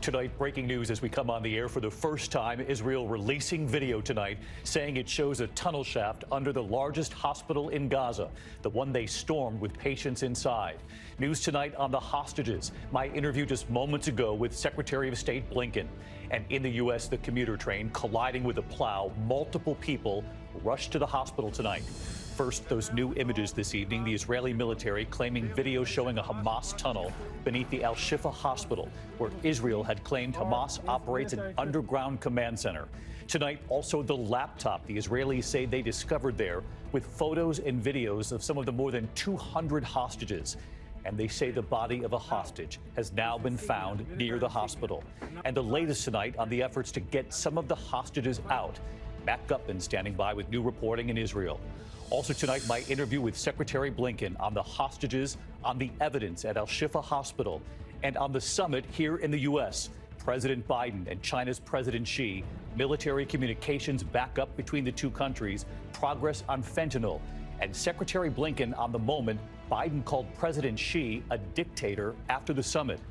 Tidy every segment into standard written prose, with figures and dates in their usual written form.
Tonight, breaking news as we come on the air for the first time. Israel releasing video tonight saying it shows a tunnel shaft under the largest hospital in Gaza, the one they stormed with patients inside. News tonight on the hostages. My interview just moments ago with Secretary of State Blinken. And in the U.S., the commuter train colliding with a plow. Multiple people rushed to the hospital tonight. First, those new images this evening, the Israeli military claiming video showing a Hamas tunnel beneath the Al-Shifa hospital, where Israel had claimed Hamas operates an underground command center. Tonight, also the laptop the Israelis say they discovered there, with photos and videos of some of the more than 200 hostages. And they say the body of a hostage has now been found near the hospital. And the latest tonight on the efforts to get some of the hostages out. Matt Gutman standing by with new reporting in Israel. Also tonight, my interview with Secretary Blinken on the hostages, on the evidence at Al-Shifa Hospital, and on the summit here in the U.S. President Biden and China's President Xi, military communications back up between the two countries, progress on fentanyl, and Secretary Blinken on the moment Biden called President Xi a dictator after the summit.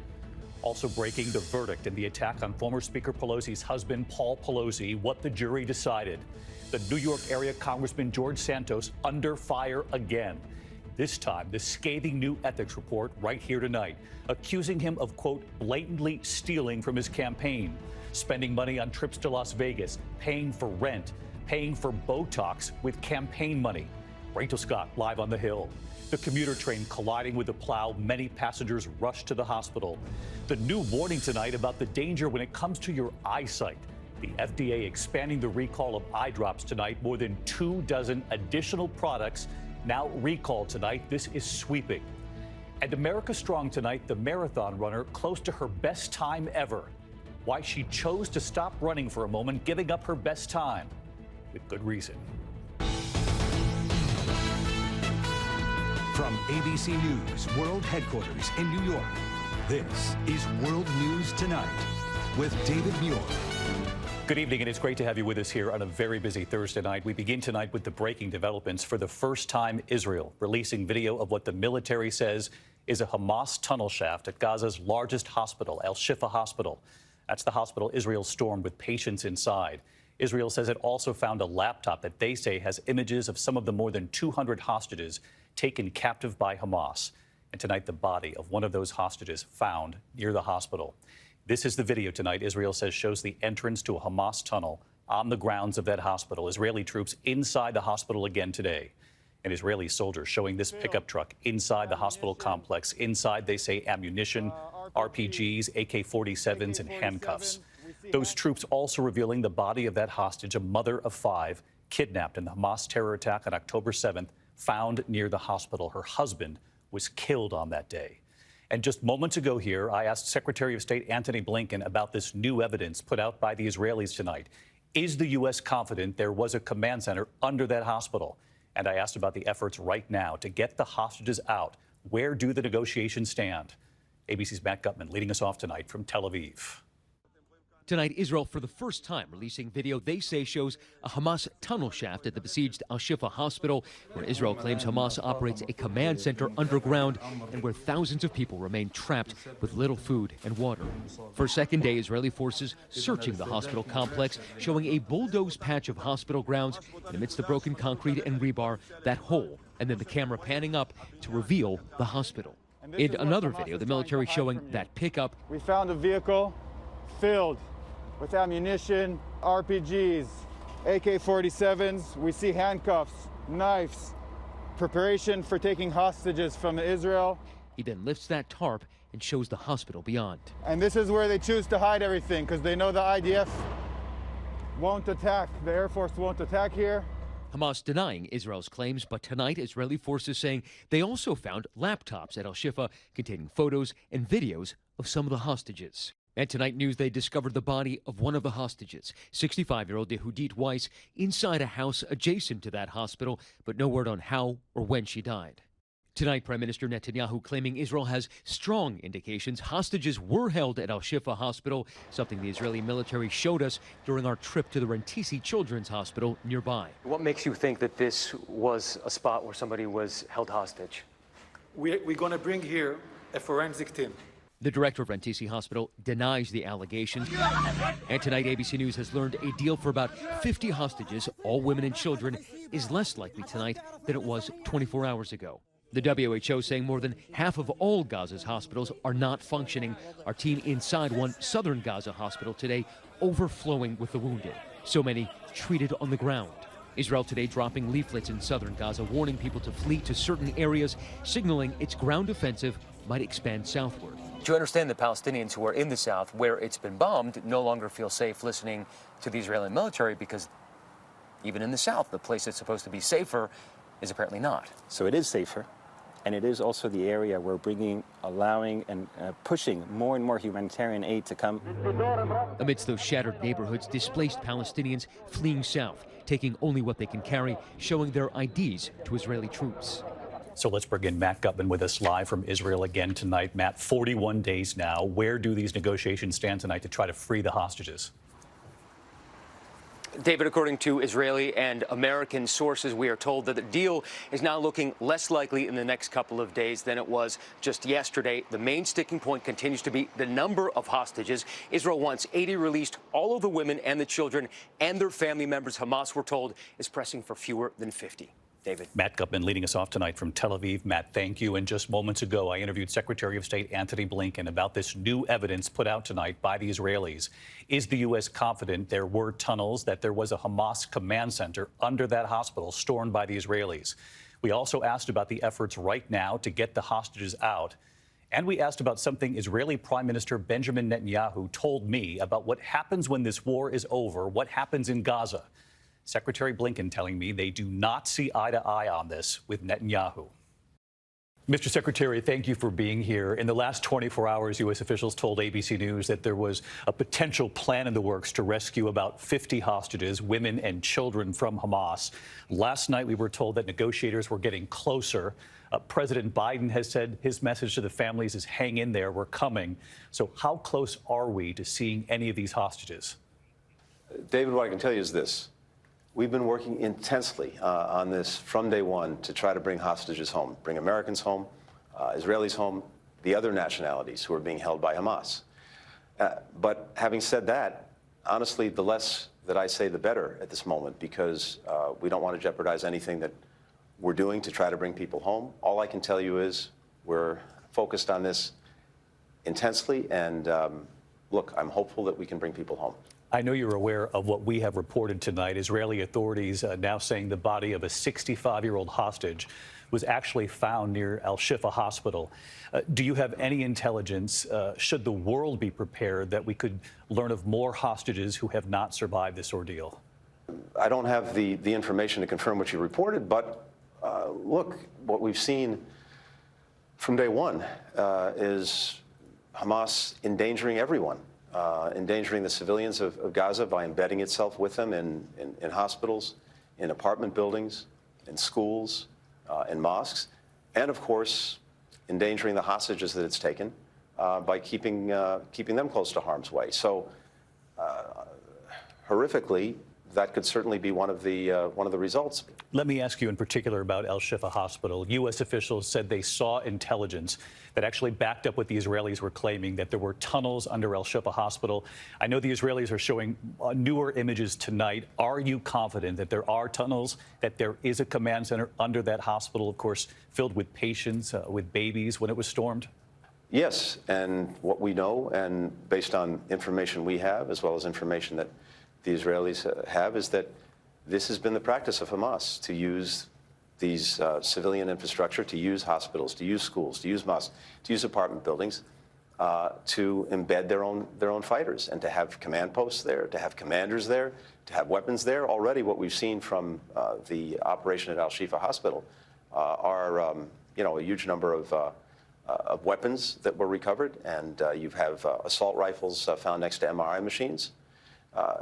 Also breaking, the verdict in the attack on former Speaker Pelosi's husband, Paul Pelosi, what the jury decided. The New York area Congressman George Santos under fire again. This time, the scathing new ethics report right here tonight, accusing him of, quote, blatantly stealing from his campaign, spending money on trips to Las Vegas, paying for rent, paying for Botox with campaign money. Rachel Scott live on the Hill. The commuter train colliding with a plow. Many passengers rushed to the hospital. The new warning tonight about the danger when it comes to your eyesight. The FDA expanding the recall of eye drops tonight. More than 24 additional products now recalled tonight. This is sweeping. And America Strong tonight, the marathon runner close to her best time ever. Why she chose to stop running for a moment, giving up her best time. With good reason. From ABC News World Headquarters in New York, this is World News Tonight with David Muir. Good evening, and it's great to have you with us here on a very busy Thursday night. We begin tonight with the breaking developments. For the first time, Israel releasing video of what the military says is a Hamas tunnel shaft at Gaza's largest hospital, Al-Shifa Hospital. That's the hospital Israel stormed with patients inside. Israel says it also found a laptop that they say has images of some of the more than 200 hostages taken captive by Hamas. And tonight, the body of one of those hostages found near the hospital. This is the video tonight, Israel says, shows the entrance to a Hamas tunnel on the grounds of that hospital. Israeli troops inside the hospital again today. An Israeli soldier showing this pickup truck inside the hospital complex. Inside, they say, ammunition, RPGs, AK-47s, and handcuffs. Those troops also revealing the body of that hostage, a mother of 5, kidnapped in the Hamas terror attack on October 7th, found near the hospital. Her husband was killed on that day. And just moments ago here, I asked Secretary of State Antony Blinken about this new evidence put out by the Israelis tonight. Is the U.S. confident there was a command center under that hospital? And I asked about the efforts right now to get the hostages out. Where do the negotiations stand? ABC's Matt Gutman leading us off tonight from Tel Aviv. Tonight, Israel, for the first time, releasing video they say shows a Hamas tunnel shaft at the besieged Al-Shifa hospital, where Israel claims Hamas operates a command center underground and where thousands of people remain trapped with little food and water. For a second day, Israeli forces searching the hospital complex, showing a bulldozed patch of hospital grounds, and amidst the broken concrete and rebar, that hole, and then the camera panning up to reveal the hospital. In another video, the military showing that pickup. We found a vehicle filled with ammunition, RPGs, AK-47s. We see handcuffs, knives, preparation for taking hostages from Israel. He then lifts that tarp and shows the hospital beyond. And this is where they choose to hide everything because they know the IDF won't attack. The Air Force won't attack here. Hamas denying Israel's claims, but tonight Israeli forces saying they also found laptops at Al-Shifa containing photos and videos of some of the hostages. And tonight news, they discovered the body of one of the hostages, 65-year-old Yehudit Weiss, inside a house adjacent to that hospital, but no word on how or when she died. Tonight, Prime Minister Netanyahu claiming Israel has strong indications hostages were held at Al-Shifa Hospital, something the Israeli military showed us during our trip to the Rantisi Children's Hospital nearby. What makes you think that this was a spot where somebody was held hostage? We're going to bring here a forensic team. The director of Rantisi Hospital denies the allegations. And tonight, ABC News has learned a deal for about 50 hostages, all women and children, is less likely tonight than it was 24 hours ago. The WHO saying more than half of all Gaza's hospitals are not functioning. Our team inside one southern Gaza hospital today overflowing with the wounded. So many treated on the ground. Israel today dropping leaflets in southern Gaza, warning people to flee to certain areas, signaling its ground offensive might expand southward. Do you understand that Palestinians who are in the south, where it's been bombed, no longer feel safe listening to the Israeli military because even in the south, the place that's supposed to be safer is apparently not? So it is safer, and it is also the area where allowing and pushing more and more humanitarian aid to come. Amidst those shattered neighborhoods, displaced Palestinians fleeing south, taking only what they can carry, showing their IDs to Israeli troops. So let's bring in Matt Gutman with us live from Israel again tonight. Matt, 41 days now. Where do these negotiations stand tonight to try to free the hostages? David, according to Israeli and American sources, we are told that the deal is now looking less likely in the next couple of days than it was just yesterday. The main sticking point continues to be the number of hostages. Israel wants 80 released. All of the women and the children and their family members, Hamas, we're told, is pressing for fewer than 50. David. Matt Gutman leading us off tonight from Tel Aviv. Matt, thank you. And just moments ago, I interviewed Secretary of State Antony Blinken about this new evidence put out tonight by the Israelis. Is the U.S. confident there were tunnels, that there was a Hamas command center under that hospital stormed by the Israelis? We also asked about the efforts right now to get the hostages out. And we asked about something Israeli Prime Minister Benjamin Netanyahu told me about what happens when this war is over, what happens in Gaza. Secretary Blinken telling me they do not see eye to eye on this with Netanyahu. Mr. Secretary, thank you for being here. In the last 24 hours, U.S. officials told ABC News that there was a potential plan in the works to rescue about 50 hostages, women and children, from Hamas. Last night, we were told that negotiators were getting closer. President Biden has said his message to the families is hang in there, we're coming. So how close are we to seeing any of these hostages? David, what I can tell you is this. We've been working intensely on this from day one to try to bring hostages home, bring Americans home, Israelis home, the other nationalities who are being held by Hamas. But having said that, honestly, the less that I say, the better at this moment, because we don't want to jeopardize anything that we're doing to try to bring people home. All I can tell you is we're focused on this intensely, and look, I'm hopeful that we can bring people home. I know you're aware of what we have reported tonight. Israeli authorities now saying the body of a 65-year-old hostage was actually found near Al-Shifa hospital. Do you have any intelligence, should the world be prepared, that we could learn of more hostages who have not survived this ordeal? I don't have the information to confirm what you reported, but look, what we've seen from day one is Hamas endangering everyone. Endangering the civilians of Gaza by embedding itself with them in hospitals, in apartment buildings, in schools, in mosques, and of course, endangering the hostages that it's taken by keeping them close to harm's way. So, horrifically, that could certainly be one of the results. Let me ask you in particular about Al-Shifa hospital. U.S. officials said they saw intelligence that actually backed up what the Israelis were claiming, that there were tunnels under Al-Shifa hospital. I know the Israelis are showing newer images tonight. Are you confident that there are tunnels, that there is a command center under that hospital, of course, filled with patients, with babies when it was stormed? Yes, and what we know, and based on information we have, as well as information that the Israelis have, is that this has been the practice of Hamas, to use these civilian infrastructure, to use hospitals, to use schools, to use mosques, to use apartment buildings, to embed their own fighters, and to have command posts there, to have commanders there, to have weapons there. Already, what we've seen from the operation at Al-Shifa hospital are a huge number of weapons that were recovered, and you have assault rifles found next to MRI machines.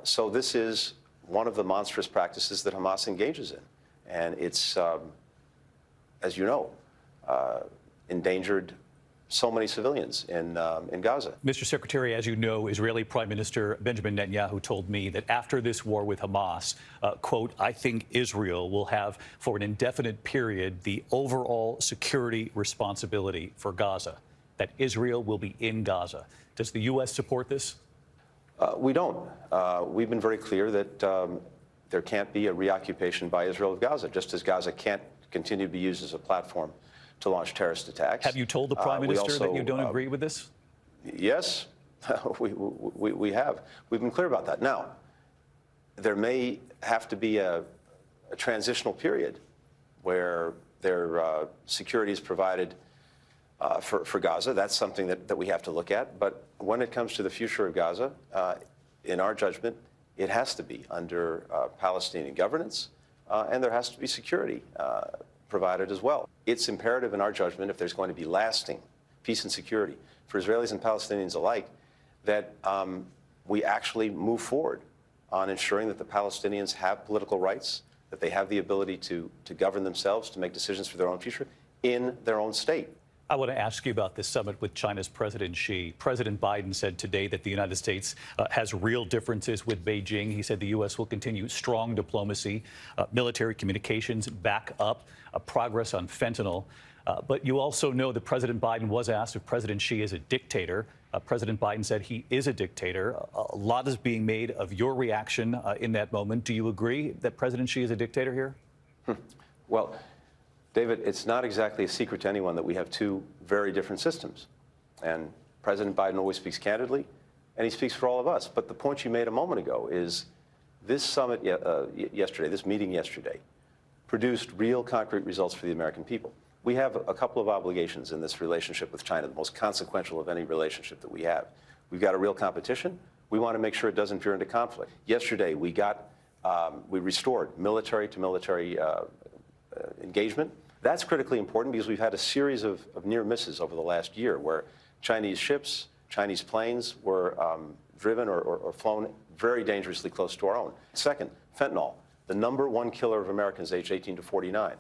So this is one of the monstrous practices that Hamas engages in. And it's, as you know, endangered so many civilians in Gaza. Mr. Secretary, as you know, Israeli Prime Minister Benjamin Netanyahu told me that after this war with Hamas, quote, I think Israel will have for an indefinite period the overall security responsibility for Gaza. that Israel will be in Gaza. Does the U.S. support this? We don't. We've been very clear that there can't be a reoccupation by Israel of Gaza, just as Gaza can't continue to be used as a platform to launch terrorist attacks. Have you told the Prime Minister that you don't agree with this? Yes, we have. We've been clear about that. Now, there may have to be a transitional period where their security is provided for Gaza. That's something that we have to look at. But when it comes to the future of Gaza, in our judgment, it has to be under Palestinian governance, and there has to be security provided as well. It's imperative in our judgment, if there's going to be lasting peace and security for Israelis and Palestinians alike, that we actually move forward on ensuring that the Palestinians have political rights, that they have the ability to govern themselves, to make decisions for their own future in their own state. I want to ask you about this summit with China's President Xi. President Biden said today that the United States has real differences with Beijing. He said the U.S. will continue strong diplomacy, military communications back up, progress on fentanyl. But you also know that President Biden was asked if President Xi is a dictator. President Biden said he is a dictator. A lot is being made of your reaction in that moment. Do you agree that President Xi is a dictator here? Well, David, it's not exactly a secret to anyone that we have two very different systems. And President Biden always speaks candidly, and he speaks for all of us. But the point you made a moment ago is this summit yesterday, this meeting yesterday, produced real concrete results for the American people. We have a couple of obligations in this relationship with China, the most consequential of any relationship that we have. We've got a real competition. We want to make sure it doesn't veer into conflict. Yesterday, we restored military to military engagement. That's critically important because we've had a series of near misses over the last year where Chinese ships, Chinese planes were driven or flown very dangerously close to our own. Second, fentanyl, the #1 killer of Americans aged 18 to 49.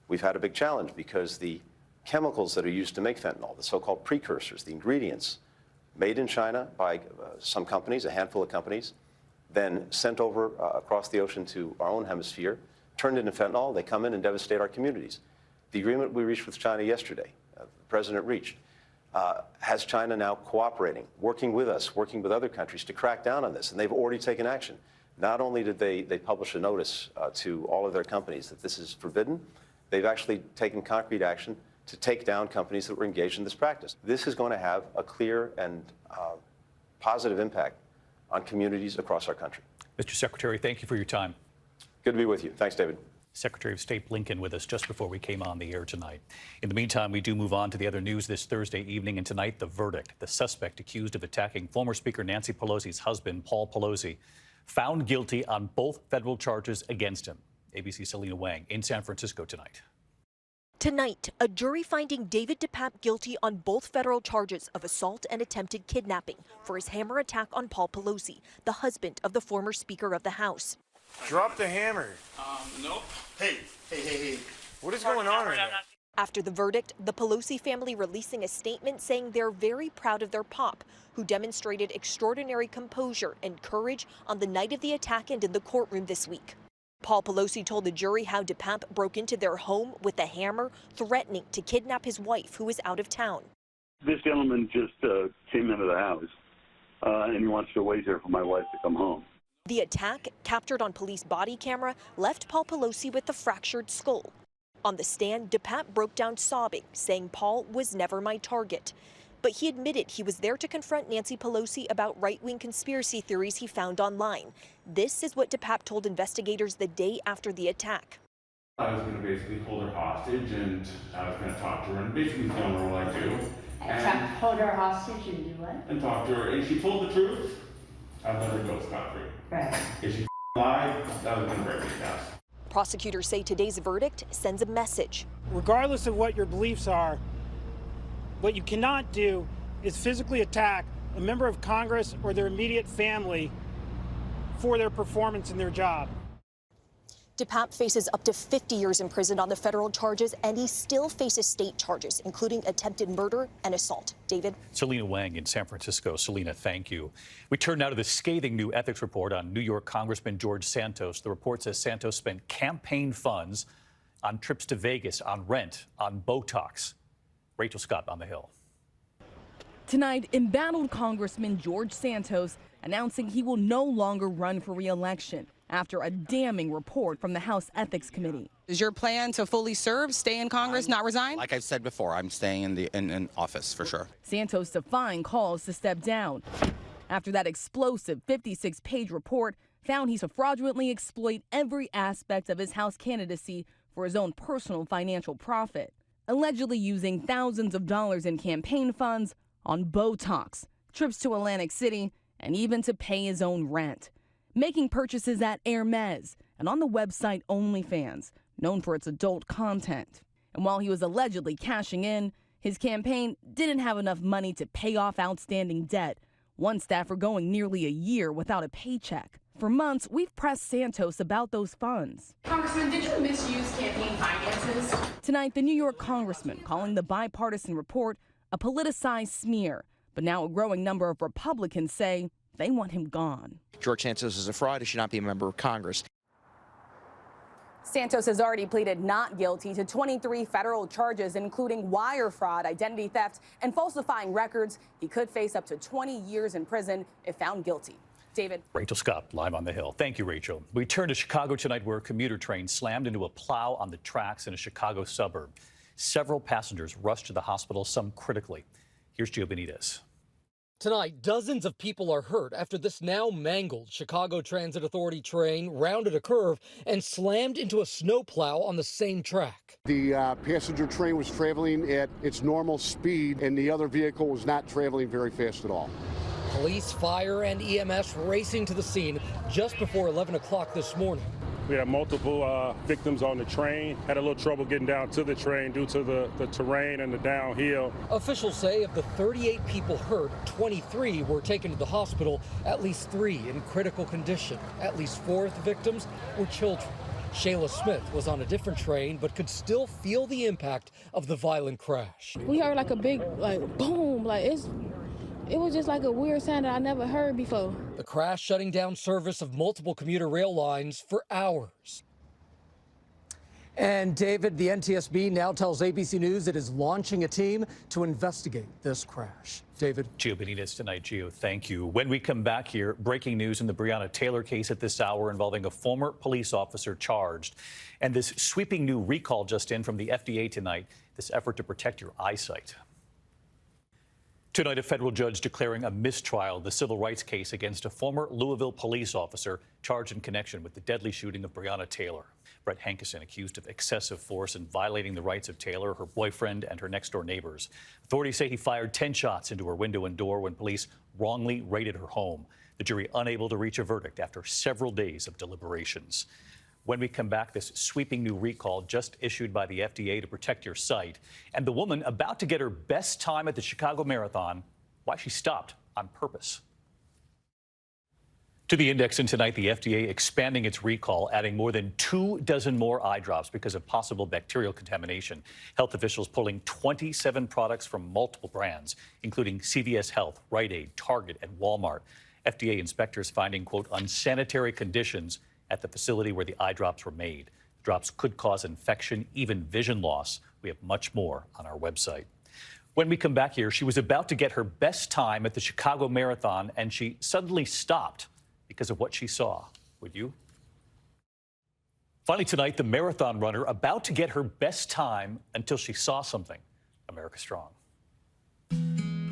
We've had a big challenge because the chemicals that are used to make fentanyl, the so-called precursors, the ingredients made in China by some companies, a handful of companies, then sent over across the ocean to our own hemisphere, turned into fentanyl. They come in and devastate our communities. The agreement we reached with China yesterday, the president reached, has China now cooperating, working with us, working with other countries to crack down on this, and they've already taken action. Not only did they publish a notice to all of their companies that this is forbidden, they've actually taken concrete action to take down companies that were engaged in this practice. This is going to have a clear and positive impact on communities across our country. Mr. Secretary, thank you for your time. Good to be with you. Thanks, David. Secretary of State Blinken with us just before we came on the air tonight. In the meantime, we do move on to the other news this Thursday evening, and tonight the verdict. The suspect accused of attacking former Speaker Nancy Pelosi's husband, Paul Pelosi, found guilty on both federal charges against him. ABC's Selena Wang in San Francisco tonight. Tonight, a jury finding David DePape guilty on both federal charges of assault and attempted kidnapping for his hammer attack on Paul Pelosi, the husband of the former Speaker of the House. Drop the hammer. Nope. Hey. What is going on right now? After the verdict, the Pelosi family releasing a statement saying they're very proud of their pop, who demonstrated extraordinary composure and courage on the night of the attack and in the courtroom this week. Paul Pelosi told the jury how DePape broke into their home with a hammer, threatening to kidnap his wife, who was out of town. This gentleman just came into the house, and he wants to wait here for my wife to come home. The attack, captured on police body camera, left Paul Pelosi with a fractured skull. On the stand, DePape broke down sobbing, saying Paul was never my target. But he admitted he was there to confront Nancy Pelosi about right-wing conspiracy theories he found online. This is what DePape told investigators the day after the attack. I was going to basically hold her hostage, and I was going to talk to her and basically film her while I do. And hold her hostage and do what? And talk to her. And she told the truth, I'd let her go scot-free. Right. If she lied, that was going to break me down. Prosecutors say today's verdict sends a message. Regardless of what your beliefs are, what you cannot do is physically attack a member of Congress or their immediate family for their performance in their job. DePape faces up to 50 years in prison on the federal charges, and he still faces state charges, including attempted murder and assault. David? Selena Wang in San Francisco. Selena, thank you. We turn now to the scathing new ethics report on New York Congressman George Santos. The report says Santos spent campaign funds on trips to Vegas, on rent, on Botox. Rachel Scott on the Hill. Tonight, embattled Congressman George Santos announcing he will no longer run for re-election after a damning report from the House Ethics Committee. Is your plan to fully serve, stay in Congress, not resign? Like I've said before, I'm staying in office for sure. Santos defying calls to step down after that explosive 56-page report found he's fraudulently exploit every aspect of his House candidacy for his own personal financial profit, allegedly using thousands of dollars in campaign funds on Botox, trips to Atlantic City, and even to pay his own rent, making purchases at Hermes and on the website OnlyFans, known for its adult content. And while he was allegedly cashing in, his campaign didn't have enough money to pay off outstanding debt, one staffer going nearly a year without a paycheck. For months, we've pressed Santos about those funds. Congressman, did you misuse campaign finances? Tonight, the New York congressman calling the bipartisan report a politicized smear, but now a growing number of Republicans say they want him gone. George Santos is a fraud. He should not be a member of Congress. Santos has already pleaded not guilty to 23 federal charges, including wire fraud, identity theft, and falsifying records. He could face up to 20 years in prison if found guilty. David. Rachel Scott, live on the Hill. Thank you, Rachel. We turn to Chicago tonight, where a commuter train slammed into a plow on the tracks in a Chicago suburb. Several passengers rushed to the hospital, some critically. Here's Gio Benitez. Tonight, dozens of people are hurt after this now mangled Chicago Transit Authority train rounded a curve and slammed into a snowplow on the same track. The passenger train was traveling at its normal speed, and the other vehicle was not traveling very fast at all. Police, fire, and EMS racing to the scene just before 11 o'clock this morning. We had multiple victims on the train. Had a little trouble getting down to the train due to the terrain and the downhill. Officials say of the 38 people hurt, 23 were taken to the hospital, at least 3 in critical condition. At least 4 of the victims were children. Shayla Smith was on a different train, but could still feel the impact of the violent crash. We heard like a big, boom, it was just like a weird sound that I never heard before. The crash shutting down service of multiple commuter rail lines for hours. And David, the NTSB now tells ABC News it is launching a team to investigate this crash. David. Gio Benitez tonight. Gio, thank you. When we come back here, breaking news in the Breonna Taylor case at this hour involving a former police officer charged. And this sweeping new recall just in from the FDA tonight, this effort to protect your eyesight. Tonight, a federal judge declaring a mistrial the civil rights case against a former Louisville police officer charged in connection with the deadly shooting of Breonna Taylor. Brett Hankerson accused of excessive force and violating the rights of Taylor, her boyfriend, and her next-door neighbors. Authorities say he fired 10 shots into her window and door when police wrongly raided her home. The jury unable to reach a verdict after several days of deliberations. When we come back, this sweeping new recall just issued by the FDA to protect your sight, and the woman about to get her best time at the Chicago Marathon, why she stopped on purpose. To the Index, and tonight, the FDA expanding its recall, adding more than 24 more eye drops because of possible bacterial contamination. Health officials pulling 27 products from multiple brands, including CVS Health, Rite Aid, Target, and Walmart. FDA inspectors finding, quote, unsanitary conditions at the facility where the eye drops were made. Drops could cause infection, even vision loss. We have much more on our website. When we come back here, she was about to get her best time at the Chicago Marathon, and she suddenly stopped because of what she saw. Would you? Finally tonight, the marathon runner about to get her best time until she saw something. America Strong.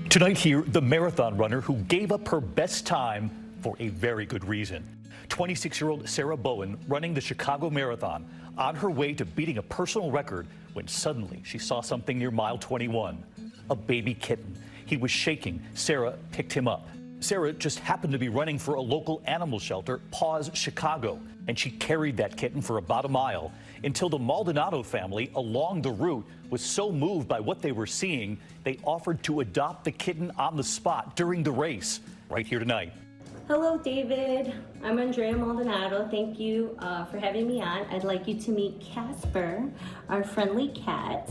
Tonight here, the marathon runner who gave up her best time for a very good reason. 26-year-old Sarah Bowen running the Chicago Marathon on her way to beating a personal record when suddenly she saw something near mile 21, a baby kitten. He was shaking. Sarah picked him up. Sarah just happened to be running for a local animal shelter, Paws Chicago, and she carried that kitten for about a mile until the Maldonado family along the route was so moved by what they were seeing, they offered to adopt the kitten on the spot during the race. Right here tonight. Hello, David. I'm Andrea Maldonado. Thank you for having me on. I'd like you to meet Casper, our friendly cat.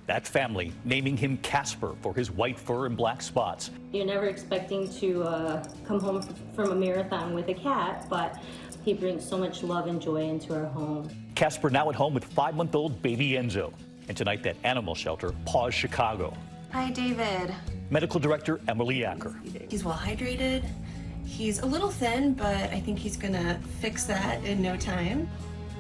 That family naming him Casper for his white fur and black spots. You're never expecting to come home from a marathon with a cat, but he brings so much love and joy into our home. Casper now at home with 5-month-old baby Enzo. And tonight, that animal shelter, Paws Chicago. Hi, David. Medical Director Emily Acker. He's well hydrated. He's a little thin, but I think he's gonna fix that in no time.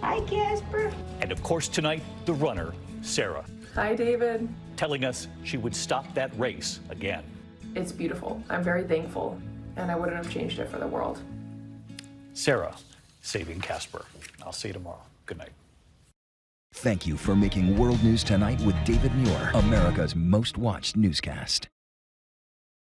Hi, Casper. And of course tonight, the runner, Sarah. Hi, David. Telling us she would stop that race again. It's beautiful. I'm very thankful, and I wouldn't have changed it for the world. Sarah, saving Casper. I'll see you tomorrow. Good night. Thank you for making World News Tonight with David Muir, America's most watched newscast.